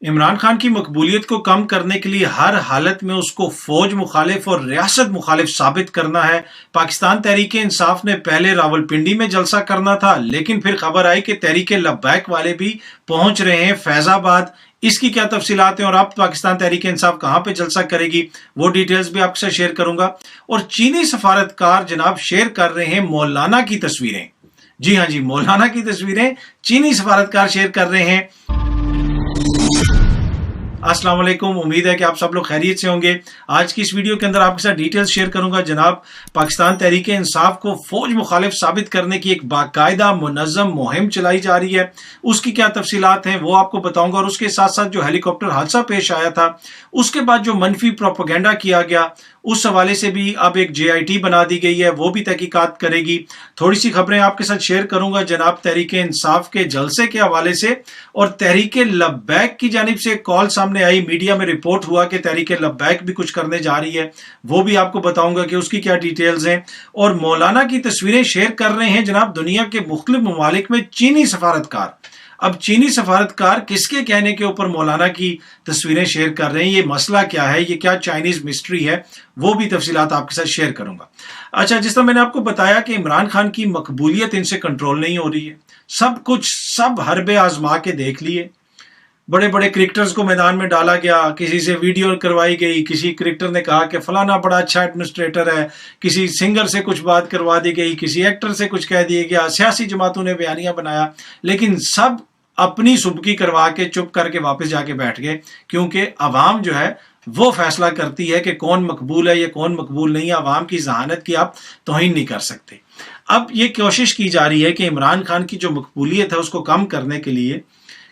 عمران خان کی مقبولیت کو کم کرنے کے لیے ہر حالت میں اس کو فوج مخالف اور ریاست مخالف ثابت کرنا ہے۔ پاکستان تحریک انصاف نے پہلے راولپنڈی میں جلسہ کرنا تھا، لیکن پھر خبر آئی کہ تحریک لبیک والے بھی پہنچ رہے ہیں فیض آباد۔ اس کی کیا تفصیلات ہیں اور اب پاکستان تحریک انصاف کہاں پہ جلسہ کرے گی، وہ ڈیٹیلز بھی آپ کے ساتھ شیئر کروں گا۔ اور چینی سفارتکار جناب شیئر کر رہے ہیں مولانا کی تصویریں۔ جی ہاں جی، مولانا کی تصویریں چینی سفارتکار شیئر کر رہے ہیں۔ السلام علیکم، امید ہے کہ آپ سب لوگ خیریت سے ہوں گے۔ آج کی اس ویڈیو کے اندر آپ کے ساتھ ڈیٹیلز شیئر کروں گا۔ جناب پاکستان تحریک انصاف کو فوج مخالف ثابت کرنے کی ایک باقاعدہ منظم مہم چلائی جا رہی ہے، اس کی کیا تفصیلات ہیں وہ آپ کو بتاؤں گا، اور اس کے ساتھ ساتھ جو ہیلی کاپٹر حادثہ پیش آیا تھا اس کے بعد جو منفی پروپیگنڈا کیا گیا اس حوالے سے بھی اب ایک JIT بنا دی گئی ہے، وہ بھی تحقیقات کرے گی۔ تھوڑی سی خبریں آپ کے ساتھ شیئر کروں گا جناب تحریک انصاف کے جلسے کے حوالے سے، اور تحریک لبیک کی جانب سے کال سامنے آئی، میڈیا میں رپورٹ ہوا کہ تحریک لبیک بھی کچھ کرنے جا رہی ہے، وہ بھی آپ کو بتاؤں گا کہ اس کی کیا ڈیٹیلز ہیں۔ اور مولانا کی تصویریں شیئر کر رہے ہیں جناب دنیا کے مختلف ممالک میں چینی سفارتکار۔ اب چینی سفارتکار کس کے کہنے کے اوپر مولانا کی تصویریں شیئر کر رہے ہیں، یہ مسئلہ کیا ہے، یہ کیا چائنیز مسٹری ہے، وہ بھی تفصیلات آپ کے ساتھ شیئر کروں گا۔ اچھا، جس طرح میں نے آپ کو بتایا کہ عمران خان کی مقبولیت ان سے کنٹرول نہیں ہو رہی ہے، سب حربے آزما کے دیکھ لیے، بڑے بڑے کرکٹرز کو میدان میں ڈالا گیا، کسی سے ویڈیو کروائی گئی، کسی کرکٹر نے کہا کہ فلانا بڑا اچھا ایڈمنسٹریٹر ہے، کسی سنگر سے کچھ بات کروا دی گئی، کسی ایکٹر سے کچھ کہہ دیا گیا، سیاسی جماعتوں نے بیانیہ بنایا، لیکن سب اپنی سبکی کروا کے چپ کر کے واپس جا کے بیٹھ گئے، کیونکہ عوام جو ہے وہ فیصلہ کرتی ہے کہ کون مقبول ہے یا کون مقبول نہیں ہے۔ عوام کی ذہانت کی آپ توہین نہیں کر سکتے۔ اب یہ کوشش کی جا رہی ہے کہ عمران خان کی جو مقبولیت ہے اس کو کم کرنے کے لیے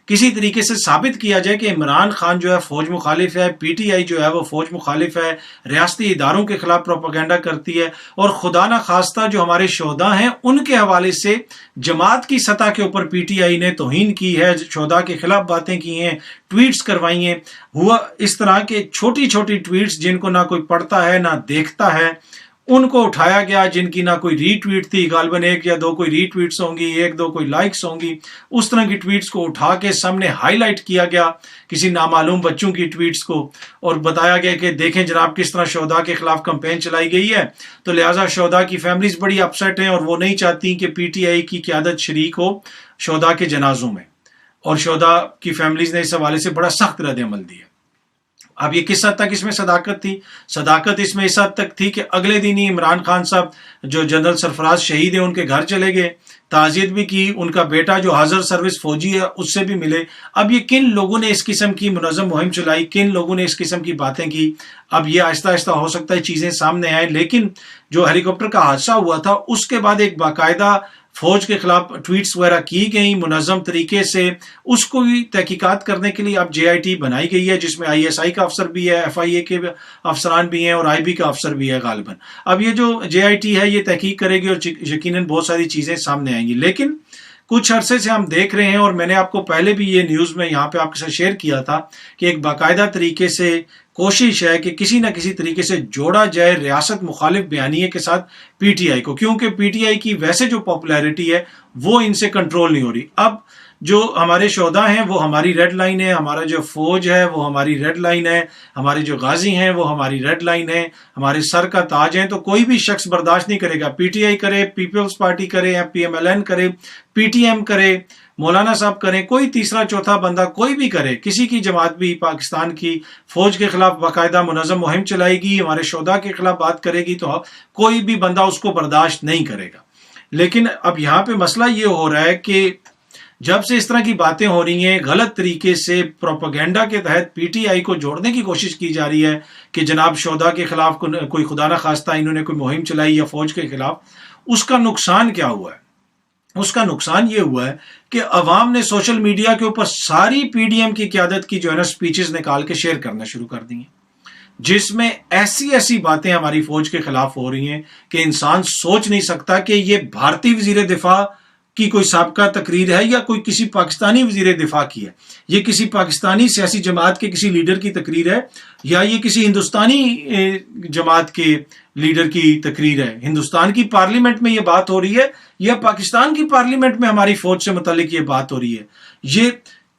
کسی طریقے سے ثابت کیا جائے کہ عمران خان جو ہے فوج مخالف ہے، PTI جو ہے وہ فوج مخالف ہے، ریاستی اداروں کے خلاف پروپیگنڈا کرتی ہے، اور خدا نہ خواستہ جو ہمارے شہداء ہیں ان کے حوالے سے جماعت کی سطح کے اوپر PTI نے توہین کی ہے، شہداء کے خلاف باتیں کی ہیں، ٹویٹس کروائی ہیں۔ ہوا اس طرح کے چھوٹی چھوٹی ٹویٹس جن کو نہ کوئی پڑھتا ہے نہ دیکھتا ہے، ان کو اٹھایا گیا، جن کی نہ کوئی ری ٹویٹ تھی، غالباً 1 یا 2 کوئی ری ٹویٹس ہوں گی، 1-2 کوئی لائکس ہوں گی، اس طرح کی ٹویٹس کو اٹھا کے سامنے ہائی لائٹ کیا گیا کسی نامعلوم بچوں کی ٹویٹس کو، اور بتایا گیا کہ دیکھیں جناب کس طرح شہداء کے خلاف کمپین چلائی گئی ہے، تو لہٰذا شہداء کی فیملیز بڑی اپسیٹ ہیں اور وہ نہیں چاہتی کہ PTI کی قیادت شریک ہو شہداء کے جنازوں میں، اور شہداء کی فیملیز نے اس حوالے سے بڑا سخت رد عمل دیا۔ اب یہ کس حد تک اس میں صداقت تھی؟ صداقت اس میں اس حد تک تھی کہ اگلے دن ہی عمران خان صاحب جو جنرل سرفراز شہید ہیں ان کے گھر چلے گئے، تعزیت بھی کی، ان کا بیٹا جو حاضر سروس فوجی ہے اس سے بھی ملے۔ اب یہ کن لوگوں نے اس قسم کی منظم مہم چلائی، کن لوگوں نے اس قسم کی باتیں کی، اب یہ آہستہ آہستہ ہو سکتا ہے چیزیں سامنے آئیں، لیکن جو ہیلی کاپٹر کا حادثہ ہوا تھا اس کے بعد ایک باقاعدہ فوج کے خلاف ٹویٹس وغیرہ کی گئی منظم طریقے سے، اس کو بھی تحقیقات کرنے کے لیے اب JIT بنائی گئی ہے، جس میں ISI کا افسر بھی ہے، FIA کے افسران بھی ہیں اور IB کا افسر بھی ہے غالباً۔ اب یہ جو JIT ہے یہ تحقیق کرے گی اور یقیناً بہت ساری چیزیں سامنے آئیں گی، لیکن کچھ عرصے سے ہم دیکھ رہے ہیں، اور میں نے آپ کو پہلے بھی یہ نیوز میں یہاں پہ آپ کے ساتھ شیئر کیا تھا کہ ایک باقاعدہ طریقے سے کوشش ہے کہ کسی نہ کسی طریقے سے جوڑا جائے ریاست مخالف بیانیے کے ساتھ PTI کو، کیونکہ PTI کی ویسے جو پاپولیرٹی ہے وہ ان سے کنٹرول نہیں ہو رہی۔ اب جو ہمارے شہداء ہیں وہ ہماری ریڈ لائن ہے، ہمارا جو فوج ہے وہ ہماری ریڈ لائن ہے، ہمارے جو غازی ہیں وہ ہماری ریڈ لائن ہے، ہمارے سر کا تاج ہیں، تو کوئی بھی شخص برداشت نہیں کرے گا، PTI کرے، پیپلز پارٹی کرے، PMLN کرے، PTM کرے، مولانا صاحب کریں، کوئی تیسرا چوتھا بندہ کوئی بھی کرے، کسی کی جماعت بھی پاکستان کی فوج کے خلاف باقاعدہ منظم مہم چلائے گی، ہمارے شہداء کے خلاف بات کرے گی، تو کوئی بھی بندہ اس کو برداشت نہیں کرے گا۔ لیکن اب یہاں پہ مسئلہ یہ ہو رہا ہے کہ جب سے اس طرح کی باتیں ہو رہی ہیں، غلط طریقے سے پروپیگنڈا کے تحت PTI کو جوڑنے کی کوشش کی جا رہی ہے کہ جناب شہداء کے خلاف کوئی خدا نہ خواستہ انہوں نے کوئی مہم چلائی یا فوج کے خلاف، اس کا نقصان کیا ہوا ہے؟ اس کا نقصان یہ ہوا ہے کہ عوام نے سوشل میڈیا کے اوپر ساری PDM کی قیادت کی جو ہے نا سپیچز نکال کے شیئر کرنا شروع کر دی ہیں، جس میں ایسی باتیں ہماری فوج کے خلاف ہو رہی ہیں کہ انسان سوچ نہیں سکتا کہ یہ بھارتی وزیر دفاع کی کوئی سابقہ تقریر ہے یا کوئی کسی پاکستانی وزیر دفاع کی ہے، یہ کسی پاکستانی سیاسی جماعت کے کسی لیڈر کی تقریر ہے، یا یہ کسی ہندوستانی جماعت کے لیڈر کی تقریر ہے۔ ہندوستان کی پارلیمنٹ میں یہ بات ہو رہی ہے یا پاکستان کی پارلیمنٹ میں ہماری فوج سے متعلق یہ بات ہو رہی ہے؟ یہ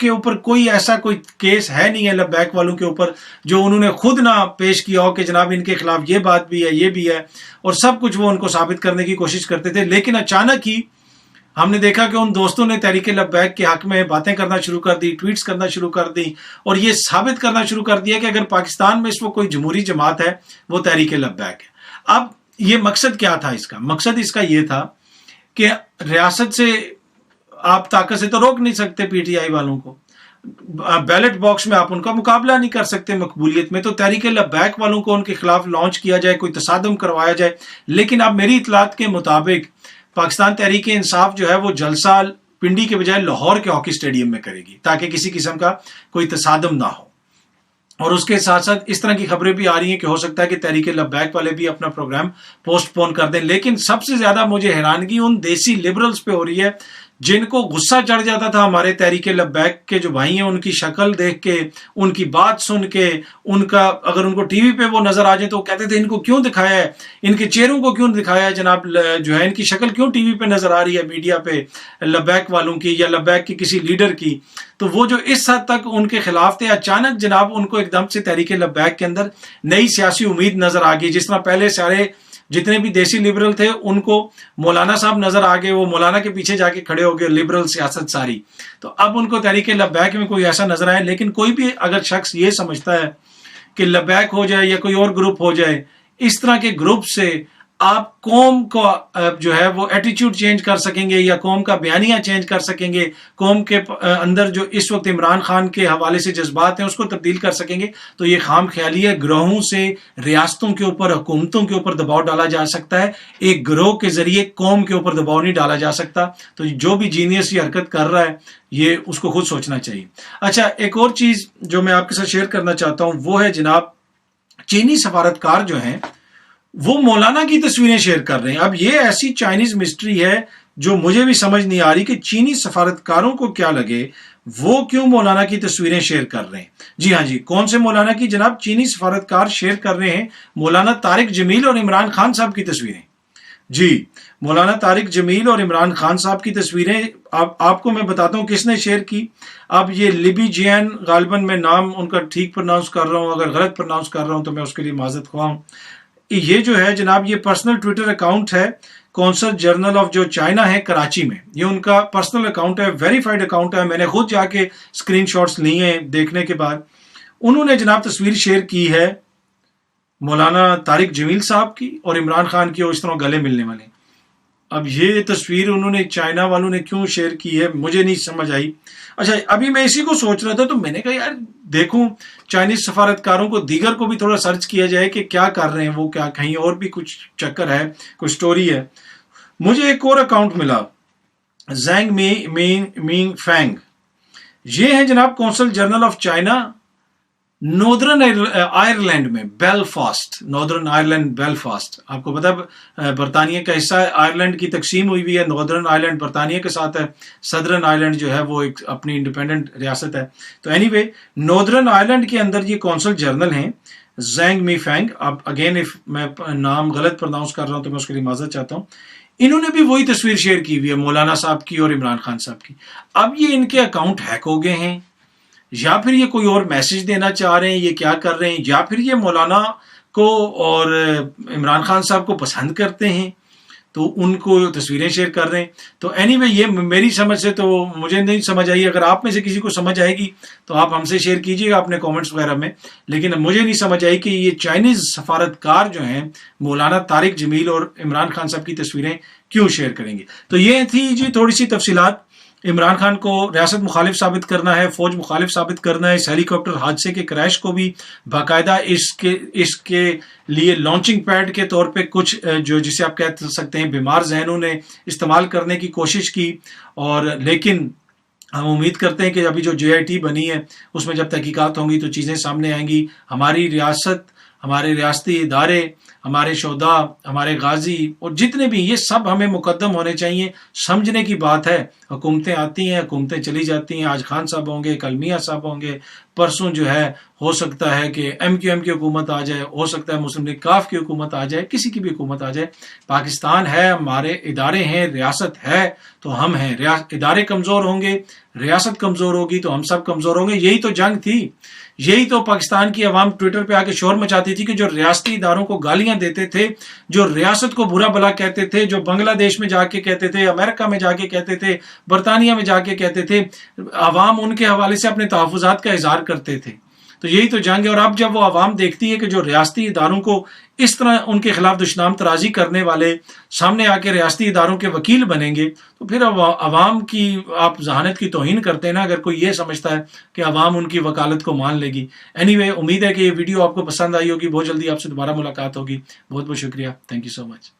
کے اوپر کوئی ایسا کوئی کیس ہے نہیں ہے لبیک والوں کے اوپر جو انہوں نے خود نہ پیش کیا ہو کہ جناب ان کے خلاف یہ بات بھی ہے یہ بھی ہے، اور سب کچھ وہ ان کو ثابت کرنے کی کوشش کرتے تھے. لیکن اچانک ہی ہم نے دیکھا کہ ان دوستوں نے تحریک لبیک کے حق میں باتیں کرنا شروع کر دی، ٹویٹس کرنا شروع کر دی، اور یہ ثابت کرنا شروع کر دیا کہ اگر پاکستان میں اس وقت کوئی جمہوری جماعت ہے وہ تحریک لبیک ہے. اب یہ مقصد کیا تھا اس کا؟ مقصد اس کا یہ تھا کہ ریاست سے آپ طاقت سے تو روک نہیں سکتے پی ٹی آئی والوں کو، بیلٹ باکس میں آپ ان کا مقابلہ نہیں کر سکتے مقبولیت میں، تو تحریک لبیک والوں کو ان کے خلاف لانچ کیا جائے، کوئی تصادم کروایا جائے. لیکن اب میری اطلاعات کے مطابق پاکستان تحریک انصاف جو ہے وہ جلسہ پنڈی کے بجائے لاہور کے ہاکی اسٹیڈیم میں کرے گی تاکہ کسی قسم کا کوئی تصادم نہ ہو. اور اس کے ساتھ ساتھ اس طرح کی خبریں بھی آ رہی ہیں کہ ہو سکتا ہے کہ تحریک لبیک والے بھی اپنا پروگرام پوسٹ پون کر دیں. لیکن سب سے زیادہ مجھے حیرانگی ان دیسی لبرلز پہ ہو رہی ہے جن کو غصہ چڑھ جاتا تھا ہمارے تحریک لبیک کے جو بھائی ہیں، ان کی شکل دیکھ کے، ان کی بات سن کے، ان کا اگر ان کو ٹی وی پہ وہ نظر آ جائے تو وہ کہتے تھے ان کو کیوں دکھایا ہے، ان کے چہروں کو کیوں دکھایا ہے جناب، جو ہے ان کی شکل کیوں ٹی وی پہ نظر آ رہی ہے میڈیا پہ لبیک والوں کی یا لبیک کی کسی لیڈر کی. تو وہ جو اس حد تک ان کے خلاف تھے، اچانک جناب ان کو ایک دم سے تحریک لبیک کے اندر نئی سیاسی امید نظر آ گئی. جس طرح پہلے سارے جتنے بھی دیسی لبرل تھے ان کو مولانا صاحب نظر آ گئے، وہ مولانا کے پیچھے جا کے کھڑے ہو گئے لبرل سیاست ساری. تو اب ان کو تحریک لبیک میں کوئی ایسا نظر آئے. لیکن کوئی بھی اگر شخص یہ سمجھتا ہے کہ لبیک ہو جائے یا کوئی اور گروپ ہو جائے، اس طرح کے گروپ سے آپ قوم کو جو ہے وہ ایٹیچیوڈ چینج کر سکیں گے یا قوم کا بیانیہ چینج کر سکیں گے، قوم کے اندر جو اس وقت عمران خان کے حوالے سے جذبات ہیں اس کو تبدیل کر سکیں گے، تو یہ خام خیالی ہے. گروہوں سے ریاستوں کے اوپر، حکومتوں کے اوپر دباؤ ڈالا جا سکتا ہے، ایک گروہ کے ذریعے قوم کے اوپر دباؤ نہیں ڈالا جا سکتا. تو جو بھی جینیس یہ حرکت کر رہا ہے یہ اس کو خود سوچنا چاہیے. اچھا، ایک اور چیز جو میں آپ کے ساتھ شیئر کرنا چاہتا ہوں وہ ہے جناب چینی سفارتکار جو ہیں وہ مولانا کی تصویریں شیئر کر رہے ہیں. اب یہ ایسی چائنیز مسٹری ہے جو مجھے بھی سمجھ نہیں آ رہی کہ چینی سفارتکاروں کو کیا لگے، وہ کیوں مولانا کی تصویریں شیئر کر رہے ہیں. جی ہاں جی، کون سے مولانا کی؟ جناب چینی سفارتکار شیئر کر رہے ہیں مولانا طارق جمیل اور عمران خان صاحب کی تصویریں. جی، مولانا طارق جمیل اور عمران خان صاحب کی تصویریں. آپ کو میں بتاتا ہوں کس نے شیئر کی. اب یہ لیبی جین، غالباً میں نام ان کا ٹھیک پرناؤنس کر رہا ہوں، اگر غلط پرناؤنس کر رہا ہوں تو میں اس کے لیے معذرت خواہ ہوں. یہ جو ہے جناب یہ پرسنل ٹویٹر اکاؤنٹ ہے کونسل جرنل آف جو چائنا ہے کراچی میں، یہ ان کا پرسنل اکاؤنٹ ہے، ویریفائڈ اکاؤنٹ ہے. میں نے خود جا کے اسکرین شاٹس لیے ہیں دیکھنے کے بعد. انہوں نے جناب تصویر شیئر کی ہے مولانا طارق جمیل صاحب کی اور عمران خان کی، اور اس طرح گلے ملنے والے. اب یہ تصویر انہوں نے چائنا والوں نے کیوں شیئر کی ہے مجھے نہیں سمجھ آئی. اچھا، ابھی میں اسی کو سوچ رہا تھا تو میں نے کہا یار دیکھوں چائنیز سفارتکاروں کو دیگر کو بھی تھوڑا سرچ کیا جائے کہ کیا کر رہے ہیں وہ، کیا کہیں اور بھی کچھ چکر ہے، کوئی سٹوری ہے. مجھے ایک اور اکاؤنٹ ملا، زینگ مینگ فینگ. یہ ہیں جناب council general of China northern Ireland میں، بیلفاسٹ، ناردرن آئرلینڈ بیلفاسٹ. آپ کو پتا ہے برطانیہ کا حصہ ہے، آئرلینڈ کی تقسیم ہوئی بھی ہے، ناردرن آئرلینڈ برطانیہ کے ساتھ ہے، صدرن آئرلینڈ جو ہے وہ ایک اپنی انڈیپینڈنٹ ریاست ہے. تو اینی وے ناردرن آئرلینڈ کے اندر یہ کونسل جنرل ہیں زینگ می فینگ. اب اگین میں نام غلط پرناؤنس کر رہا ہوں تو میں اس کے لیے معذرت چاہتا ہوں. انہوں نے بھی وہی تصویر شیئر کی ہوئی ہے مولانا صاحب کی اور عمران خان صاحب کی. اب یہ ان کے اکاؤنٹ ہیک ہو گئے ہیں یا پھر یہ کوئی اور میسج دینا چاہ رہے ہیں، یہ کیا کر رہے ہیں، یا پھر یہ مولانا کو اور عمران خان صاحب کو پسند کرتے ہیں تو ان کو تصویریں شیئر کر رہے ہیں. تو اینی وے یہ میری سمجھ سے تو مجھے نہیں سمجھ آئی. اگر آپ میں سے کسی کو سمجھ آئے گی تو آپ ہم سے شیئر کیجیے گا اپنے کامنٹس وغیرہ میں. لیکن مجھے نہیں سمجھ آئی کہ یہ چائنیز سفارتکار جو ہیں مولانا طارق جمیل اور عمران خان صاحب کی تصویریں کیوں شیئر کریں گے. تو یہ تھی جی تھوڑی سی تفصیلات. عمران خان کو ریاست مخالف ثابت کرنا ہے، فوج مخالف ثابت کرنا ہے. اس ہیلی کاپٹر حادثے کے کریش کو بھی باقاعدہ اس کے لیے لانچنگ پیڈ کے طور پہ کچھ جو جسے آپ کہہ سکتے ہیں بیمار ذہنوں نے استعمال کرنے کی کوشش کی. اور لیکن ہم امید کرتے ہیں کہ ابھی جو JIT بنی ہے اس میں جب تحقیقات ہوں گی تو چیزیں سامنے آئیں گی. ہماری ریاست، ہمارے ریاستی ادارے، ہمارے شہداء، ہمارے غازی اور جتنے بھی، یہ سب ہمیں مقدم ہونے چاہیے. سمجھنے کی بات ہے، حکومتیں آتی ہیں، حکومتیں چلی جاتی ہیں. آج خان صاحب ہوں گے، کل میاں صاحب ہوں گے، پرسوں جو ہے ہو سکتا ہے کہ MQM کی حکومت آ جائے، ہو سکتا ہے مسلم لیگ کاف کی حکومت آ جائے، کسی کی بھی حکومت آ جائے. پاکستان ہے، ہمارے ادارے ہیں، ریاست ہے تو ہم ہیں. ادارے کمزور ہوں گے، ریاست کمزور ہوگی تو ہم سب کمزور ہوں گے. یہی تو جنگ تھی, یہی تو پاکستان کی عوام ٹویٹر پہ آ کے شور مچاتی تھی کہ جو ریاستی اداروں کو گالیاں دیتے تھے, جو ریاست کو برا بھلا کہتے تھے, جو بنگلہ دیش میں جا کے کہتے تھے, امریکہ میں جا کے کہتے تھے, برطانیہ میں جا کے کہتے تھے, عوام ان کے حوالے سے اپنے تحفظات کا اظہار کرتے تھے. تو یہی تو جنگ ہے. اور اب جب وہ عوام دیکھتی ہے کہ جو ریاستی اداروں کو اس طرح ان کے خلاف دشنام ترازی کرنے والے سامنے آ کے ریاستی اداروں کے وکیل بنیں گے, تو پھر عوام کی آپ ذہانت کی توہین کرتے ہیں نا, اگر کوئی یہ سمجھتا ہے کہ عوام ان کی وکالت کو مان لے گی. اینی وے, امید ہے کہ یہ ویڈیو آپ کو پسند آئی ہوگی. بہت جلدی آپ سے دوبارہ ملاقات ہوگی. بہت بہت شکریہ. Thank you so much.